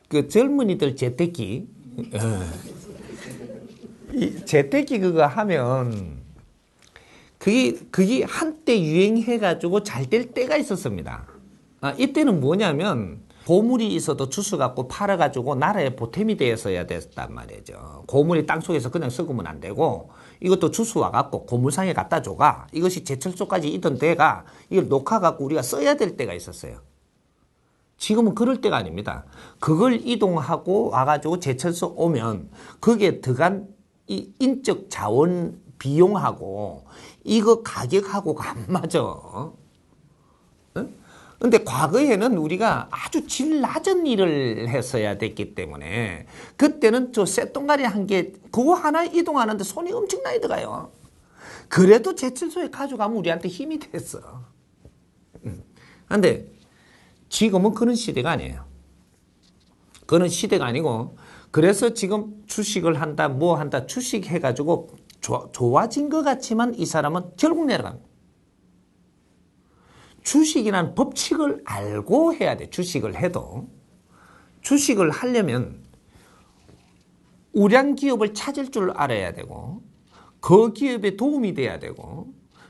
그 젊은이들 재테키, 이 재테키 그거 하면 그게 한때 유행해가지고 잘 될 때가 있었습니다. 이때는 뭐냐면 고물이 있어도 주스 갖고 팔아가지고 나라의 보탬이 되었어야 됐단 말이죠. 고물이 땅속에서 그냥 썩으면 안 되고 이것도 주스 와갖고 고물상에 갖다 줘가 이것이 제철소까지 있던 때가 이걸 녹아갖고 우리가 써야 될 때가 있었어요. 지금은 그럴 때가 아닙니다. 그걸 이동하고 와가지고 제철소 오면 거기에 들어간 이 인적 자원 비용하고 이거 가격하고가 안 맞아. 근데 과거에는 우리가 아주 질 낮은 일을 했어야 됐기 때문에 그때는 저 쇳동가리 한 개 그거 하나 이동하는데 손이 엄청나게 들어가요. 그래도 제철소에 가져가면 우리한테 힘이 됐어. 근데 지금은 그런 시대가 아니에요. 그런 시대가 아니고 그래서 지금 주식을 한다 뭐 한다 주식 해가지고 좋아진 것 같지만 이 사람은 결국 내려갑니다. 주식이라는 법칙을 알고 해야 돼. 주식을 해도. 주식을 하려면 우량 기업을 찾을 줄 알아야 되고 그 기업에 도움이 돼야 되고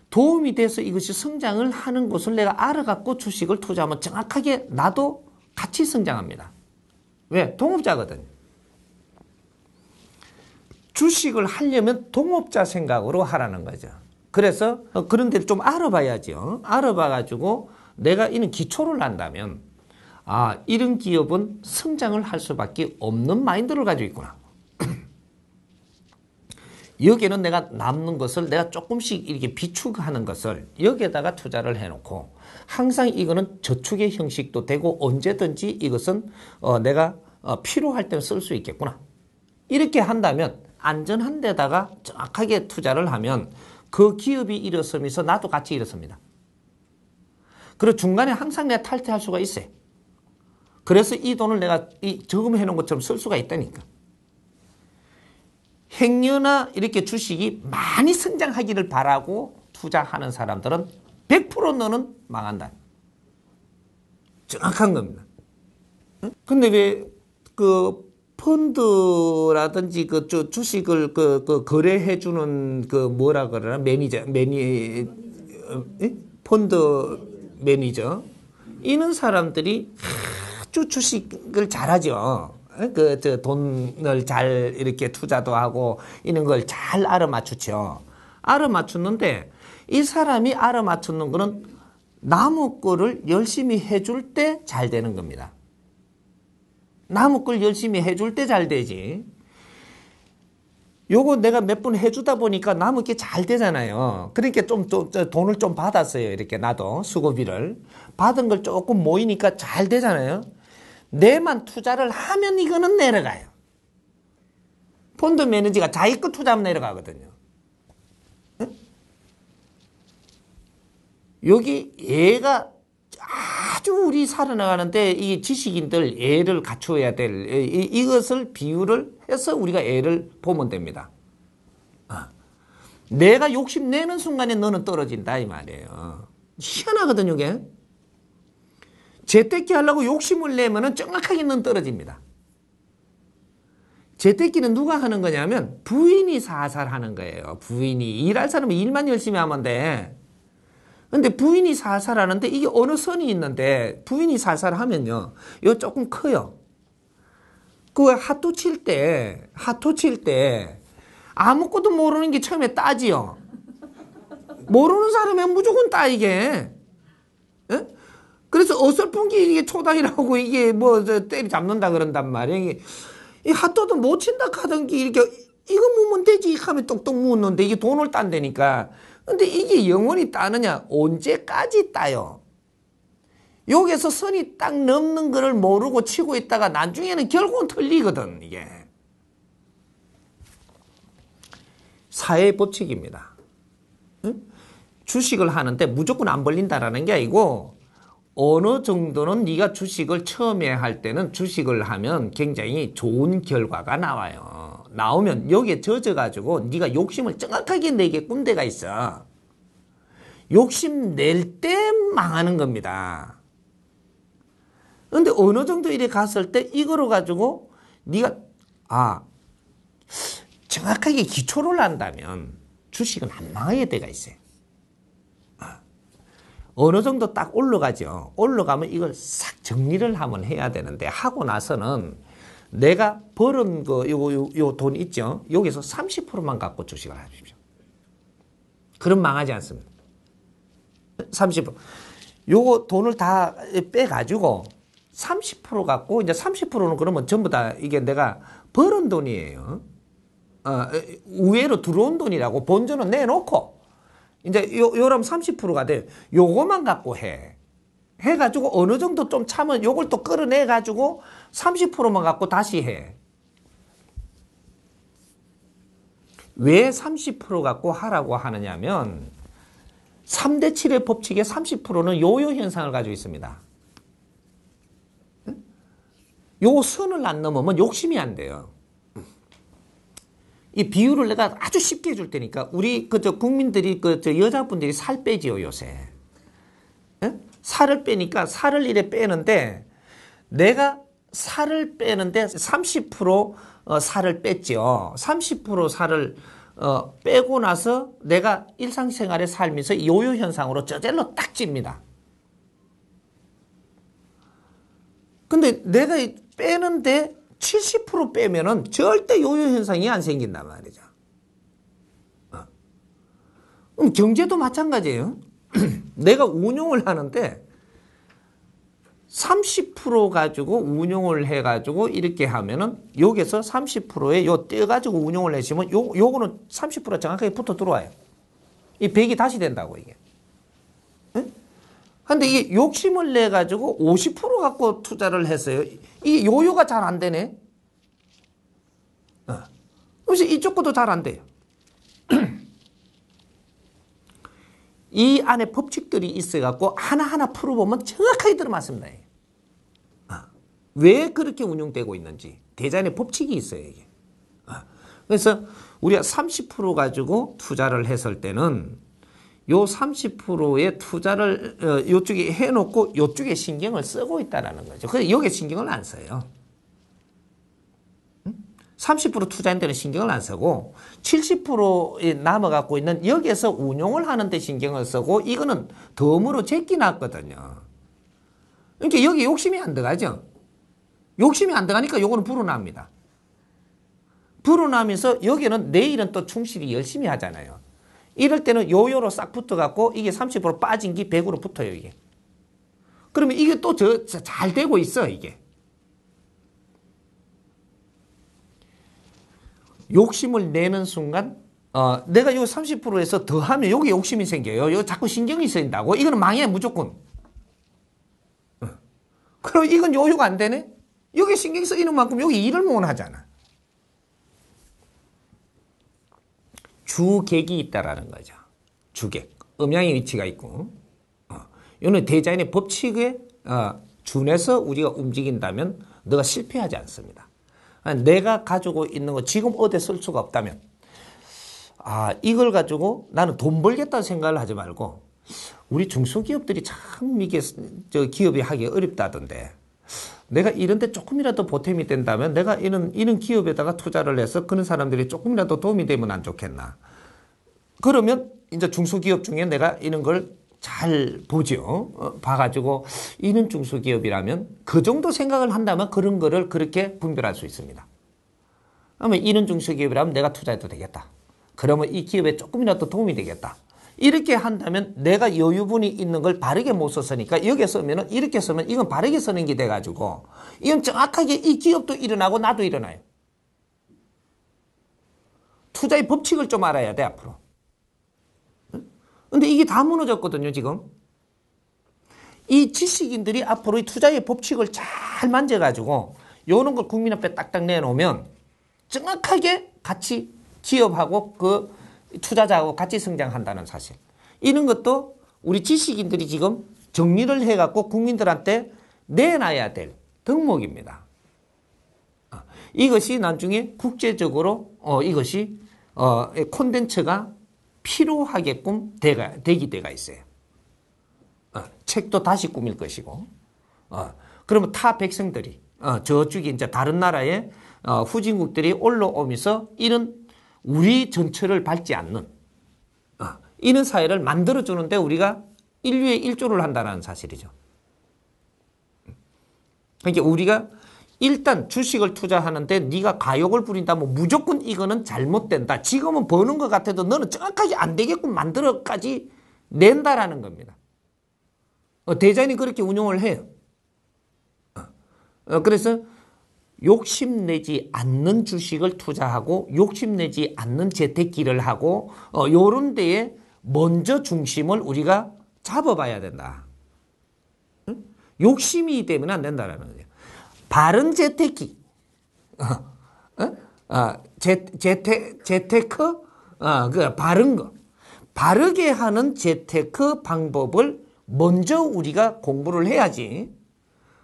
도움이 돼서 이것이 성장을 하는 것을 내가 알아갖고 주식을 투자하면 정확하게 나도 같이 성장합니다. 왜? 동업자거든요. 주식을 하려면 동업자 생각으로 하라는 거죠. 그래서 그런 데를 좀 알아봐야죠. 알아봐가지고 내가 이런 기초를 안다면 이런 기업은 성장을 할 수밖에 없는 마인드를 가지고 있구나. 여기에는 내가 남는 것을 내가 조금씩 이렇게 비축하는 것을 여기에다가 투자를 해놓고 항상 이거는 저축의 형식도 되고 언제든지 이것은 내가 필요할 때 쓸 수 있겠구나. 이렇게 한다면 안전한 데다가 정확하게 투자를 하면 그 기업이 일어서면서 나도 같이 일어섭니다. 그리고 중간에 항상 내가 탈퇴할 수가 있어요. 그래서 이 돈을 내가 저금해 놓은 것처럼 쓸 수가 있다니까. 행여나 이렇게 주식이 많이 성장하기를 바라고 투자하는 사람들은 100% 너는 망한다. 정확한 겁니다. 근데 왜 펀드라든지 주식을 거래해주는 뭐라 그러나 펀드 매니저 이런 사람들이 아주 주식을 잘하죠. 돈을 잘 이렇게 투자도 하고 이런 걸 잘 알아맞추죠. 알아맞추는데 이 사람이 알아맞추는 거는 남의 거를 열심히 해줄 때 잘 되는 겁니다. 남의 걸 열심히 해줄 때 잘 되지. 요거 내가 몇 번 해주다 보니까 남의 게 잘 되잖아요. 그러니까 좀 돈을 좀 받았어요. 이렇게 나도 수고비를. 받은 걸 조금 모이니까 잘 되잖아요. 내만 투자를 하면 이거는 내려가요. 펀드 매니저가 자기 거 투자하면 내려가거든요. 응? 여기 얘가 아주 우리 살아나가는데 이 지식인들 애를 갖추어야 될 이것을 비유를 해서 우리가 애를 보면 됩니다. 내가 욕심내는 순간에 너는 떨어진다 이 말이에요. 희한하거든요 이게. 재테키 하려고 욕심을 내면은 정확하게 넌 떨어집니다. 재테키는 누가 하는 거냐면 부인이 살살 하는 거예요. 부인이. 일할 사람은 일만 열심히 하면 돼. 근데 부인이 살살 하는데 이게 어느 선이 있는데 부인이 살살 하면요. 이거 조금 커요. 그 핫도 칠 때 아무것도 모르는 게 처음에 따지요. 모르는 사람은 무조건 따 이게. 에? 그래서 어설픈 게 이게 초당이라고 이게 때리 잡는다 그런단 말이에요. 이 핫도도 못 친다 하던 게 이렇게 이거 무면 되지 하면 똑똑 무었는데 이게 돈을 딴다니까. 근데 이게 영원히 따느냐? 언제까지 따요? 여기서 선이 딱 넘는 거를 모르고 치고 있다가 나중에는 결국은 틀리거든, 이게. 사회의 법칙입니다. 응? 주식을 하는데 무조건 안 벌린다라는 게 아니고 어느 정도는 네가 주식을 처음에 할 때는 주식을 하면 굉장히 좋은 결과가 나와요. 나오면 여기에 젖어가지고 네가 욕심을 정확하게 내게끔 데가 있어. 욕심 낼 때 망하는 겁니다. 근데 어느 정도 이래 갔을 때 이거로 가지고 네가 정확하게 기초를 한다면 주식은 안 망할 때가 있어요. 어느 정도 딱 올라가죠. 올라가면 이걸 싹 정리를 한번 해야 되는데 하고 나서는 내가 벌은 요 돈 있죠. 여기서 30%만 갖고 주식을 하십시오. 그럼 망하지 않습니다. 30%. 요거 돈을 다 빼가지고 30% 갖고 이제 30%는 그러면 전부 다 이게 내가 벌은 돈이에요. 우회로 들어온 돈이라고 본전은 내놓고 이제 요럼 30%가 돼. 요거만 갖고 해가지고 어느 정도 좀 참은 요걸 또 끌어내가지고 30%만 갖고 다시 해. 왜 30% 갖고 하라고 하느냐면 3대 7의 법칙의 30%는 요요 현상을 가지고 있습니다. 요 선을 안 넘으면 욕심이 안 돼요. 이 비율을 내가 아주 쉽게 해줄 테니까 우리 국민들이 여자분들이 살 빼지요 요새. 살을 빼니까 살을 이래 빼는데 내가 살을 빼는데 30% 살을 뺐죠. 30% 살을 빼고 나서 내가 일상생활에 살면서 요요 현상으로 저절로 딱 찝니다. 근데 내가 빼는데 70% 빼면은 절대 요요 현상이 안 생긴단 말이죠. 그럼 경제도 마찬가지예요. 내가 운용을 하는데 30% 가지고 운용을 해가지고 이렇게 하면은 여기서 30%에 요 떼가지고 운용을 내시면 요거는 30% 정확하게 붙어 들어와요. 이 100이 다시 된다고 이게. 근데 이게 욕심을 내가지고 50% 갖고 투자를 했어요. 이게 요요가 잘 안 되네. 그래서 이쪽 것도 잘 안 돼요. 이 안에 법칙들이 있어갖고 하나하나 풀어보면 정확하게 들어맞습니다. 왜 그렇게 운용되고 있는지 대자연의 법칙이 있어요. 이게. 그래서 우리가 30% 가지고 투자를 했을 때는 요 30%의 투자를 요쪽에 해놓고 요쪽에 신경을 쓰고 있다는 거죠. 그래서 여기에 신경을 안 써요. 30% 투자한 데는 신경을 안 쓰고 70%에 남아갖고 있는 여기에서 운용을 하는 데 신경을 쓰고 이거는 덤으로 제끼 놨거든요. 그러니까 여기 욕심이 안 들어가죠. 욕심이 안 들어가니까 요거는 불어납니다. 불어나면서 여기는 내일은 또 충실히 열심히 하잖아요. 이럴 때는 요요로 싹 붙어갖고 이게 30% 빠진 게 100으로 붙어요, 이게. 그러면 이게 또 잘 되고 있어, 이게. 욕심을 내는 순간, 내가 요 30%에서 더 하면 여기 욕심이 생겨요. 여기 자꾸 신경이 쓰인다고. 이거는 망해, 무조건. 그럼 이건 요요가 안 되네? 여기 신경이 쓰이는 만큼 여기 일을 못 하잖아. 주객이 있다라는 거죠. 주객. 음양의 위치가 있고. 이거는 대자연의 법칙에 준해서 우리가 움직인다면 너가 실패하지 않습니다. 내가 가지고 있는 거 지금 어디에 쓸 수가 없다면 이걸 가지고 나는 돈 벌겠다는 생각을 하지 말고 우리 중소기업들이 참 이게 기업이 하기 어렵다던데 내가 이런데 조금이라도 보탬이 된다면 내가 이런 기업에다가 투자를 해서 그런 사람들이 조금이라도 도움이 되면 안 좋겠나. 그러면 이제 중소기업 중에 내가 이런 걸 잘 보죠. 봐가지고 이런 중소기업이라면 그 정도 생각을 한다면 그런 거를 그렇게 분별할 수 있습니다. 그러면 이런 중소기업이라면 내가 투자해도 되겠다. 그러면 이 기업에 조금이라도 도움이 되겠다. 이렇게 한다면 내가 여유분이 있는 걸 바르게 못 썼으니까 여기에 쓰면 이렇게 쓰면 이건 바르게 쓰는 게 돼가지고 이건 정확하게 이 기업도 일어나고 나도 일어나요. 투자의 법칙을 좀 알아야 돼 앞으로. 근데 이게 다 무너졌거든요, 지금. 이 지식인들이 앞으로 이 투자의 법칙을 잘 만져가지고 요런 걸 국민 앞에 딱딱 내놓으면 정확하게 같이 기업하고 그 투자자하고 같이 성장한다는 사실. 이런 것도 우리 지식인들이 지금 정리를 해갖고 국민들한테 내놔야 될 덕목입니다. 이것이 나중에 국제적으로 이것이 콘텐츠가 필요하게끔 되기 때가 있어요. 책도 다시 꾸밀 것이고 그러면 타 백성들이 저쪽에 이제 다른 나라의 후진국들이 올라오면서 이런 우리 전철을 밟지 않는 이런 사회를 만들어주는데 우리가 인류의 일조를 한다는 사실이죠. 그러니까 우리가 일단 주식을 투자하는데 네가 가욕을 부린다면 무조건 이거는 잘못된다. 지금은 버는 것 같아도 너는 정확하게 안 되게끔 만들어까지 낸다라는 겁니다. 대자연이 그렇게 운용을 해요. 그래서 욕심내지 않는 주식을 투자하고 욕심내지 않는 재테크를 하고 요런 데에 먼저 중심을 우리가 잡아봐야 된다. 욕심이 되면 안 된다라는 거예요. 바른 재테크, 재테크, 그 바른 거, 바르게 하는 재테크 방법을 먼저 우리가 공부를 해야지.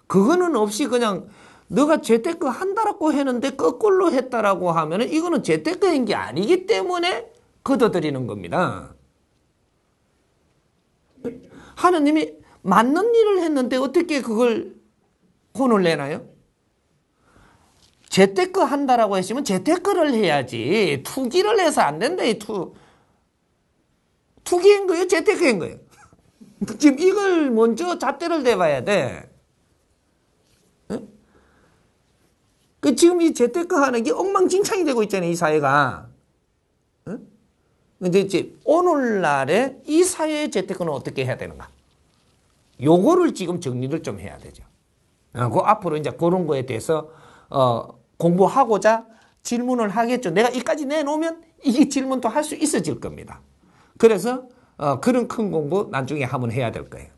그거는 없이 그냥 너가 재테크 한다라고 했는데 거꾸로 했다라고 하면은 이거는 재테크인 게 아니기 때문에 걷어들이는 겁니다. 하느님이 맞는 일을 했는데 어떻게 그걸 혼을 내나요? 재테크 한다라고 했으면 재테크를 해야지. 투기를 해서 안 된다. 투기인 거예요? 재테크인 거예요? 지금 이걸 먼저 잣대를 대봐야 돼. 지금 이 재테크 하는 게 엉망진창이 되고 있잖아요, 이 사회가. 근데 이제 오늘날의 이 사회의 재테크는 어떻게 해야 되는가? 요거를 지금 정리를 좀 해야 되죠. 그 앞으로 이제 그런 거에 대해서 공부하고자 질문을 하겠죠. 내가 이까지 내놓으면 이 질문도 할 수 있어질 겁니다. 그래서 그런 큰 공부 나중에 한번 해야 될 거예요.